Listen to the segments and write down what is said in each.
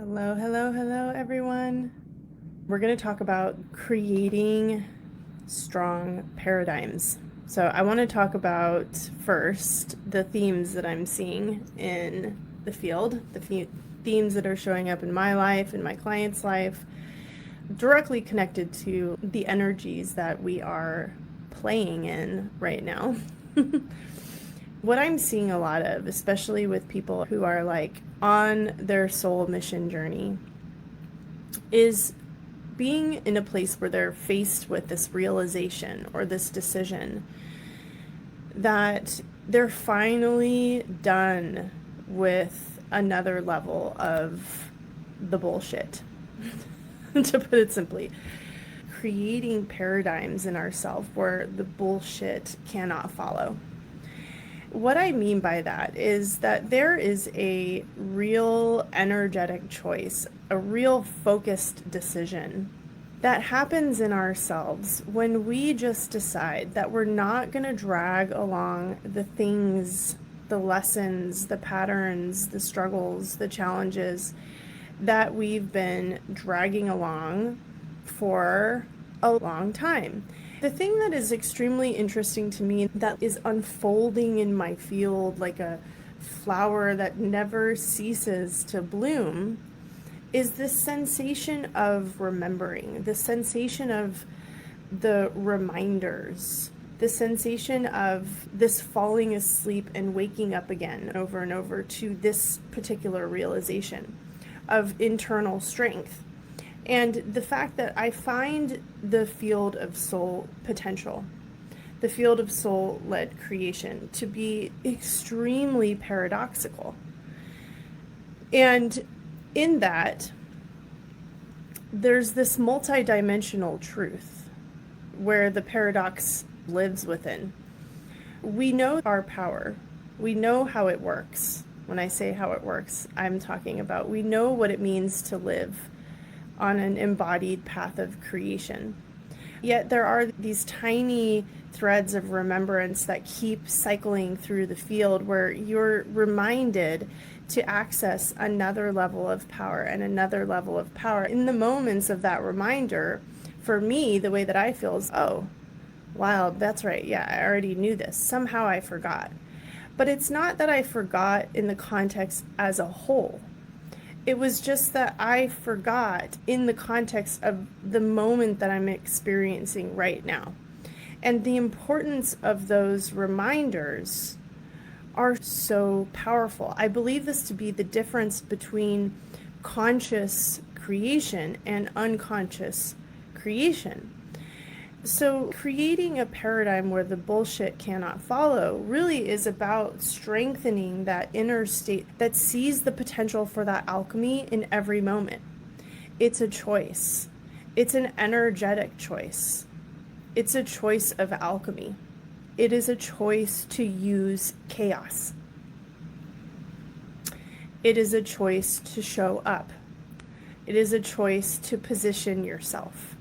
Hello, hello, hello, everyone. We're going to talk about creating strong paradigms. So, I want to talk about first the themes that I'm seeing in the field, the themes that are showing up in my life, in my client's life, directly connected to the energies that we are playing in right now. What I'm seeing a lot of, especially with people who are like on their soul mission journey, is being in a place where they're faced with this realization or this decision that they're finally done with another level of the bullshit, to put it simply. Creating paradigms in ourselves where the bullshit cannot follow. What I mean by that is that there is a real energetic choice, a real focused decision that happens in ourselves when we just decide that we're not going to drag along the things, the lessons, the patterns, the struggles, the challenges that we've been dragging along for a long time. The thing that is extremely interesting to me that is unfolding in my field like a flower that never ceases to bloom is this sensation of remembering, the sensation of the reminders, the sensation of this falling asleep and waking up again over and over to this particular realization of internal strength. And the fact that I find the field of soul potential, the field of soul-led creation, to be extremely paradoxical. And in that, there's this multidimensional truth where the paradox lives within. We know our power. We know how it works. When I say how it works, I'm talking about we know what it means to live on an embodied path of creation. Yet there are these tiny threads of remembrance that keep cycling through the field where you're reminded to access another level of power and another level of power. In the moments of that reminder, for me, the way that I feel is, oh, wow, that's right. Yeah, I already knew this. Somehow I forgot. But it's not that I forgot in the context as a whole. It was just that I forgot in the context of the moment that I'm experiencing right now. And the importance of those reminders are so powerful. I believe this to be the difference between conscious creation and unconscious creation. So creating a paradigm where the bullshit cannot follow really is about strengthening that inner state that sees the potential for that alchemy in every moment. It's a choice. It's an energetic choice. It's a choice of alchemy. It is a choice to use chaos. It is a choice to show up. It is a choice to position yourself.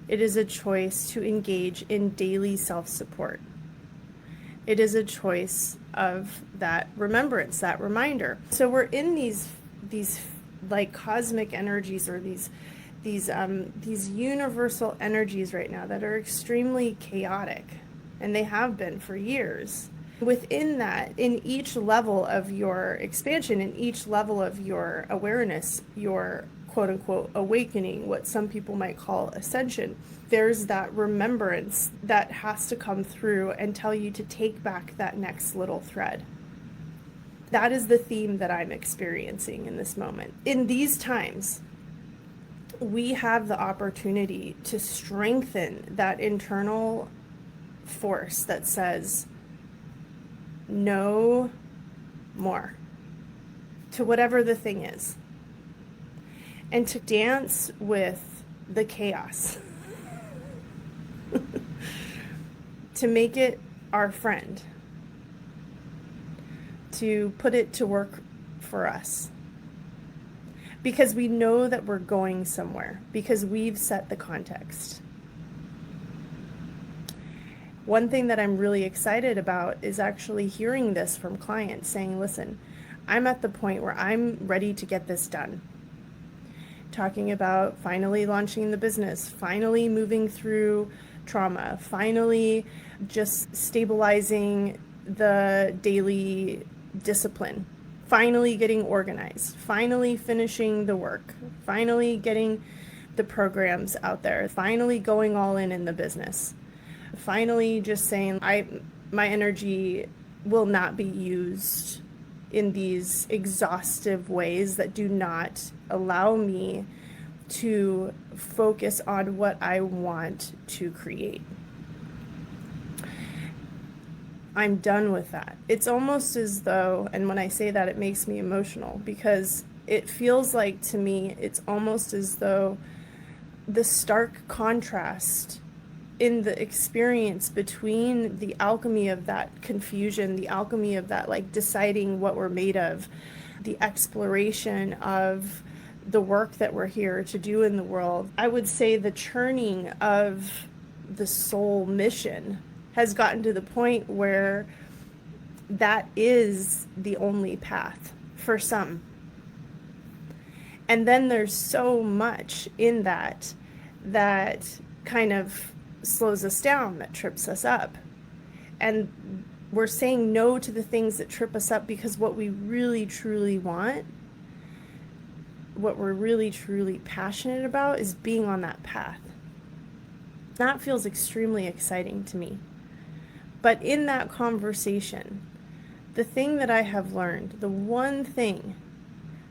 It is a choice to engage in daily self-support. It is a choice of that remembrance, that reminder. So we're in these like cosmic energies or these universal energies right now that are extremely chaotic, and they have been for years. Within that, in each level of your expansion, in each level of your awareness, your quote unquote awakening, what some people might call ascension, there's that remembrance that has to come through and tell you to take back that next little thread. That is the theme that I'm experiencing in this moment. In these times, we have the opportunity to strengthen that internal force that says, no more, to whatever the thing is. And to dance with the chaos, to make it our friend, to put it to work for us. Because we know that we're going somewhere, because we've set the context. One thing that I'm really excited about is actually hearing this from clients saying, listen, I'm at the point where I'm ready to get this done. talking about finally launching the business, finally moving through trauma, finally just stabilizing the daily discipline, finally getting organized, finally finishing the work, finally getting the programs out there, finally going all in the business, finally just saying my energy will not be used in these exhaustive ways that do not allow me to focus on what I want to create. I'm done with that. It's almost as though, and when I say that, it makes me emotional because it feels like to me, it's almost as though the stark contrast in the experience between the alchemy of that confusion, the alchemy of that, like deciding what we're made of, the exploration of the work that we're here to do in the world. I would say the churning of the soul mission has gotten to the point where that is the only path for some. And then there's so much in that kind of slows us down, that trips us up. And we're saying no to the things that trip us up because what we really truly want, what we're really truly passionate about, is being on that path. That feels extremely exciting to me. But in that conversation, the thing that I have learned, the one thing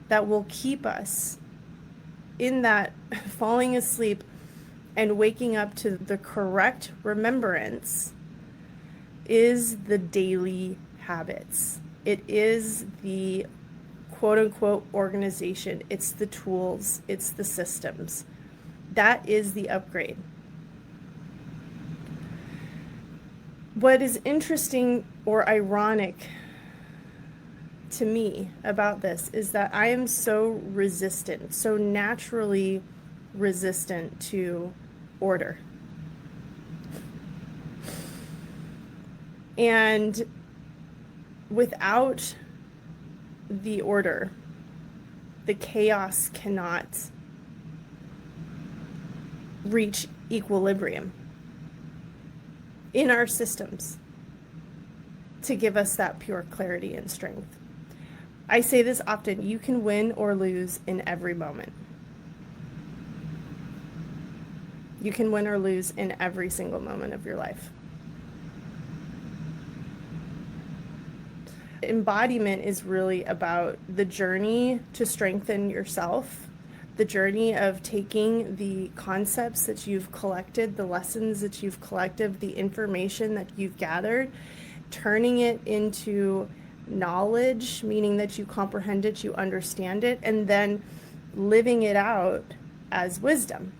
that will keep us in that falling asleep and waking up to the correct remembrance is the daily habits. It is the quote unquote organization. It's the tools. It's the systems. That is the upgrade. What is interesting or ironic to me about this is that I am so resistant, so naturally resistant to order. And without the order, the chaos cannot reach equilibrium in our systems to give us that pure clarity and strength. I say this often, you can win or lose in every moment. You can win or lose in every single moment of your life. Embodiment is really about the journey to strengthen yourself, the journey of taking the concepts that you've collected, the lessons that you've collected, the information that you've gathered, turning it into knowledge, meaning that you comprehend it, you understand it, and then living it out as wisdom.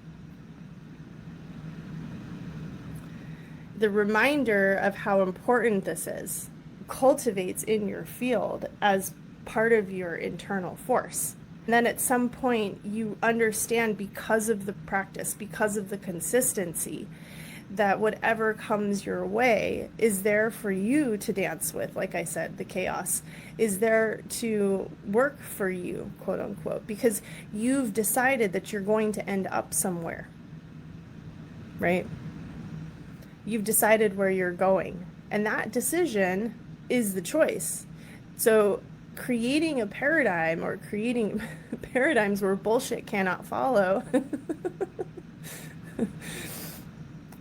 The reminder of how important this is cultivates in your field as part of your internal force. And then at some point you understand, because of the practice, because of the consistency, that whatever comes your way is there for you to dance with. Like I said, the chaos is there to work for you, quote unquote, because you've decided that you're going to end up somewhere, right? You've decided where you're going, and that decision is the choice. So creating a paradigm, or creating paradigms where bullshit cannot follow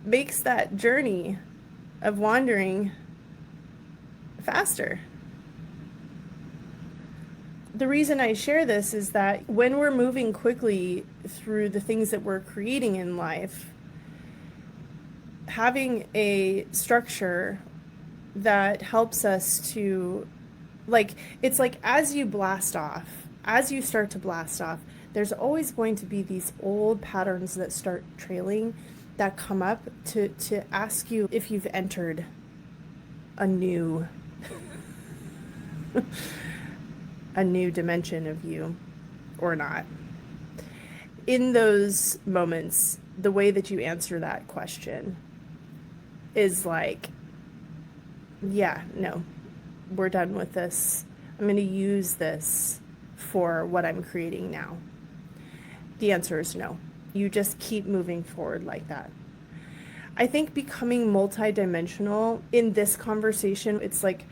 makes that journey of wandering faster. The reason I share this is that when we're moving quickly through the things that we're creating in life, having a structure that helps us to, like, it's like as you blast off, as you start to blast off, there's always going to be these old patterns that start trailing, that come up to ask you if you've entered a new a new dimension of you or not. In those moments, the way that you answer that question is like, yeah, no, we're done with this. I'm going to use this for what I'm creating now. The answer is no. You just keep moving forward like that. I think becoming multidimensional in this conversation, it's like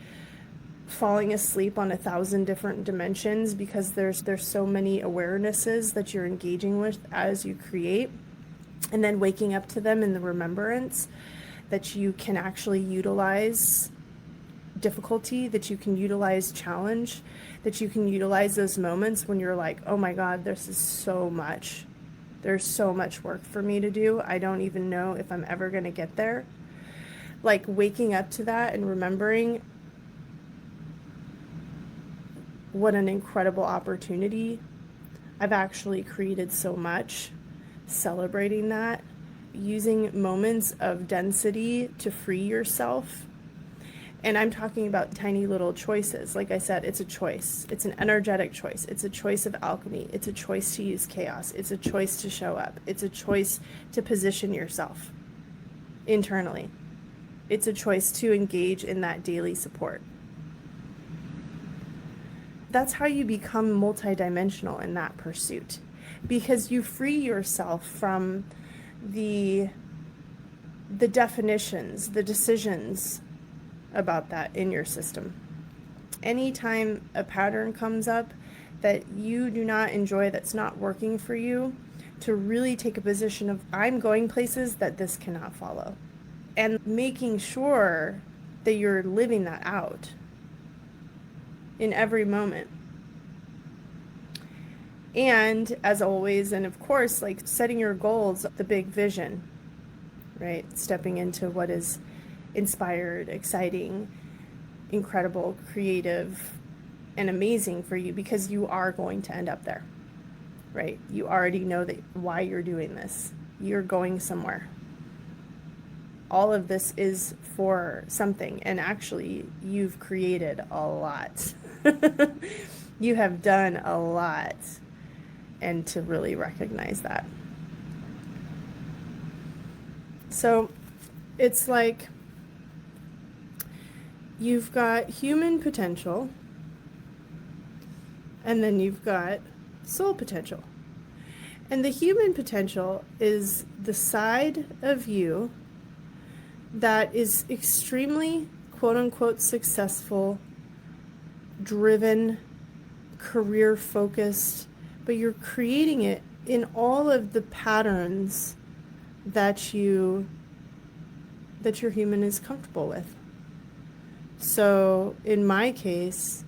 falling asleep on 1,000 different dimensions because there's so many awarenesses that you're engaging with as you create, and then waking up to them in the remembrance that you can actually utilize difficulty, that you can utilize challenge, that you can utilize those moments when you're like, oh my God, this is so much. There's so much work for me to do. I don't even know if I'm ever going to get there. Like waking up to that and remembering what an incredible opportunity. I've actually created so much, celebrating that, using moments of density to free yourself. And I'm talking about tiny little choices. Like I said, it's a choice. It's an energetic choice. It's a choice of alchemy. It's a choice to use chaos. It's a choice to show up. It's a choice to position yourself internally. It's a choice to engage in that daily support. That's how you become multidimensional in that pursuit, because you free yourself from the definitions, the decisions about that in your system. Anytime a pattern comes up that you do not enjoy, that's not working for you, to really take a position of, I'm going places that this cannot follow, and making sure that you're living that out in every moment. And as always, and of course, like setting your goals, the big vision, right? Stepping into what is inspired, exciting, incredible, creative, and amazing for you, because you are going to end up there, right? You already know that why you're doing this. You're going somewhere. All of this is for something, and actually you've created a lot. You have done a lot, and to really recognize that. So it's like you've got human potential, and then you've got soul potential. And the human potential is the side of you that is extremely, quote unquote, successful, driven, career focused, but you're creating it in all of the patterns that your human is comfortable with. So in my case,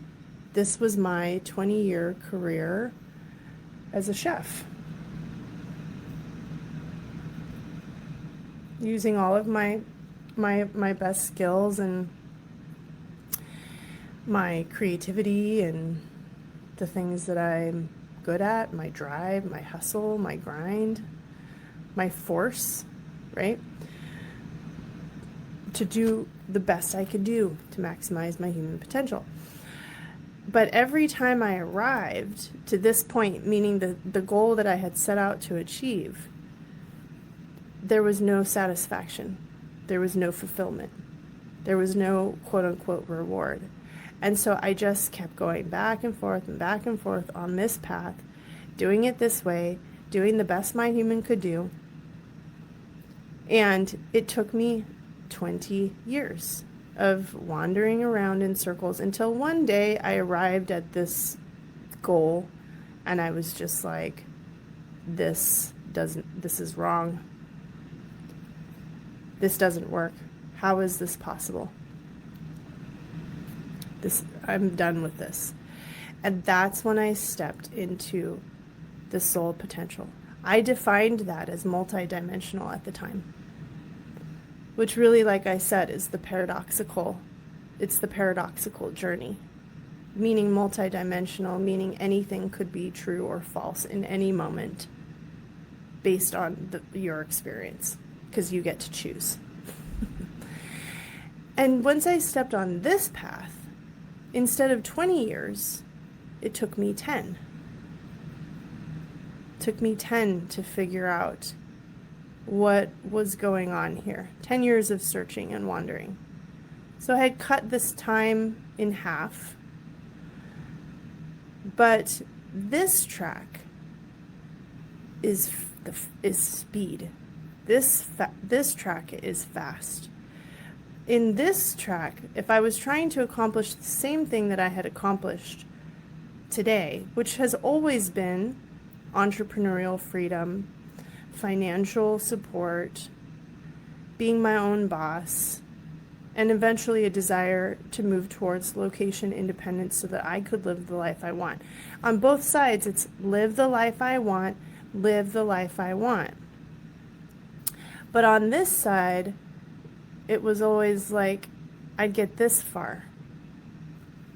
this was my 20-year career as a chef, using all of my best skills and my creativity and the things that I'm good at, my drive, my hustle, my grind, my force, right? To do the best I could do to maximize my human potential. But every time I arrived to this point, meaning the goal that I had set out to achieve, there was no satisfaction. There was no fulfillment. There was no quote unquote reward. And so I just kept going back and forth on this path, doing it this way, doing the best my human could do. And it took me 20 years of wandering around in circles until one day I arrived at this goal, and I was just like, this is wrong. This doesn't work. How is this possible? I'm done with this. And that's when I stepped into the soul potential. I defined that as multidimensional at the time, which really, like I said, is the paradoxical journey. Meaning multidimensional, meaning anything could be true or false in any moment based on your experience, because you get to choose. And once I stepped on this path, instead of 20 years, it took me 10. It took me 10 to figure out what was going on here. 10 years of searching and wandering. So I had cut this time in half. But this track is speed. This track is fast. In this track, if I was trying to accomplish the same thing that I had accomplished today, which has always been entrepreneurial freedom, financial support, being my own boss, and eventually a desire to move towards location independence so that I could live the life I want. On both sides, it's live the life I want, live the life I want. But on this side, it was always like I'd get this far.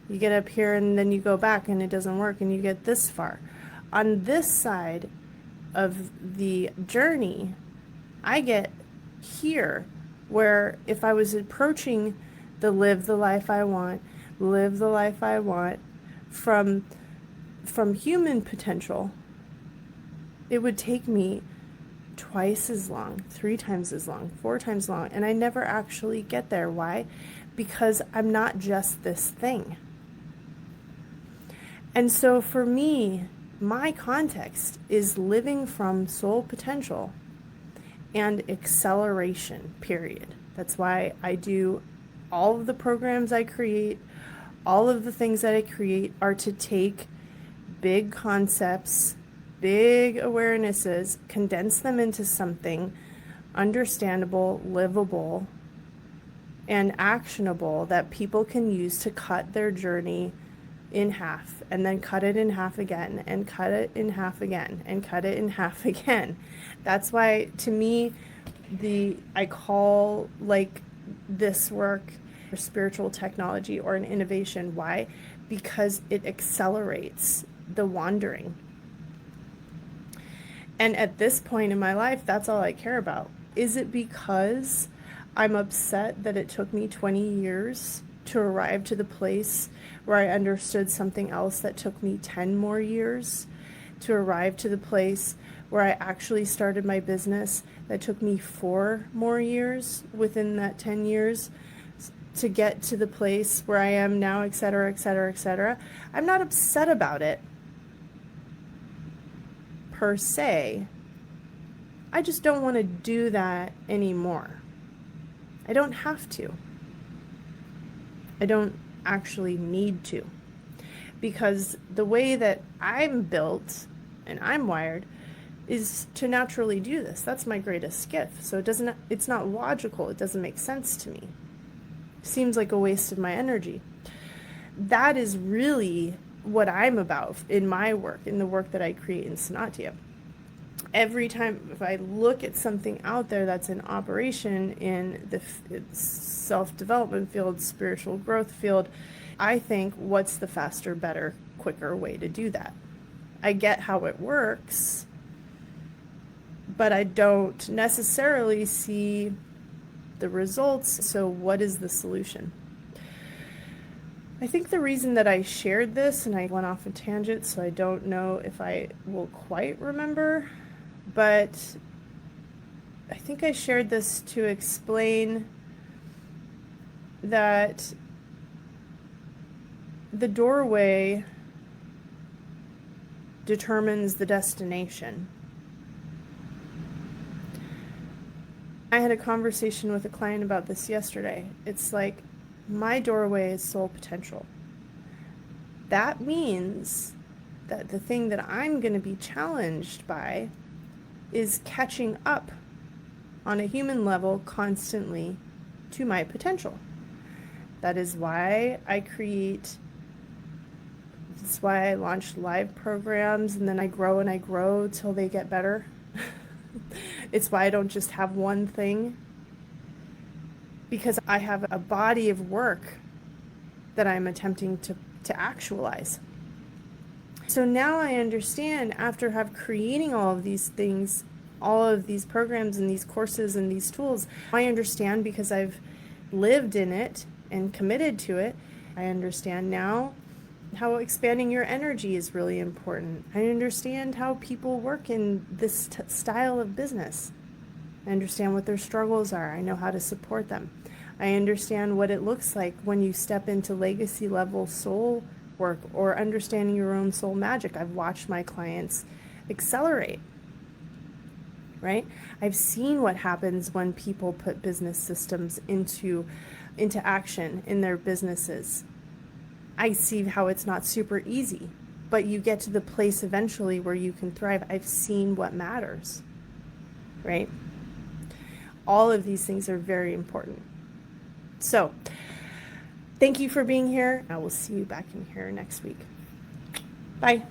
You get up here and then you go back and it doesn't work and you get this far. On this side of the journey, I get here where if I was approaching the live the life I want, live the life I want from human potential, it would take me twice as long, 3 times as long, 4 times long, and I never actually get there. Why? Because I'm not just this thing. And so for me, my context is living from soul potential and acceleration, period. That's why I do all of the programs I create, all of the things that I create are to take big concepts, big awarenesses, condense them into something understandable, livable, and actionable that people can use to cut their journey in half, and then cut it in half again, and cut it in half again, and cut it in half again. That's why, to me, I call like this work or spiritual technology or an innovation. Why? Because it accelerates the wandering. And at this point in my life, that's all I care about. Is it because I'm upset that it took me 20 years to arrive to the place where I understood something else that took me 10 more years to arrive to the place where I actually started my business that took me 4 more years within that 10 years to get to the place where I am now, et cetera, et cetera, et cetera? I'm not upset about it per se. I just don't want to do that anymore. I don't have to. I don't actually need to, because the way that I'm built and I'm wired is to naturally do this. That's my greatest gift. So it's not logical. It doesn't make sense to me. It seems like a waste of my energy. That is really what I'm about in my work, in the work that I create in Sanatya. Every time if I look at something out there that's in operation in the self-development field, spiritual growth field, I think, what's the faster, better, quicker way to do that? I get how it works, but I don't necessarily see the results. So what is the solution? I think the reason that I shared this, and I went off a tangent, so I don't know if I will quite remember, but I think I shared this to explain that the doorway determines the destination. I had a conversation with a client about this yesterday. It's like, my doorway is soul potential. That means that the thing that I'm going to be challenged by is catching up on a human level constantly to my potential. That is why I create, that's why I launch live programs, and then I grow till they get better. It's why I don't just have one thing, because I have a body of work that I'm attempting to actualize. So now I understand, after creating all of these things, all of these programs and these courses and these tools, I understand because I've lived in it and committed to it. I understand now how expanding your energy is really important. I understand how people work in this style of business. I understand what their struggles are. I know how to support them. I understand what it looks like when you step into legacy level soul work or understanding your own soul magic. I've watched my clients accelerate. right? I've seen what happens when people put business systems into action in their businesses. I see how it's not super easy, but you get to the place eventually where you can thrive. I've seen what matters, right? All of these things are very important. So, thank you for being here. I will see you back in here next week. Bye.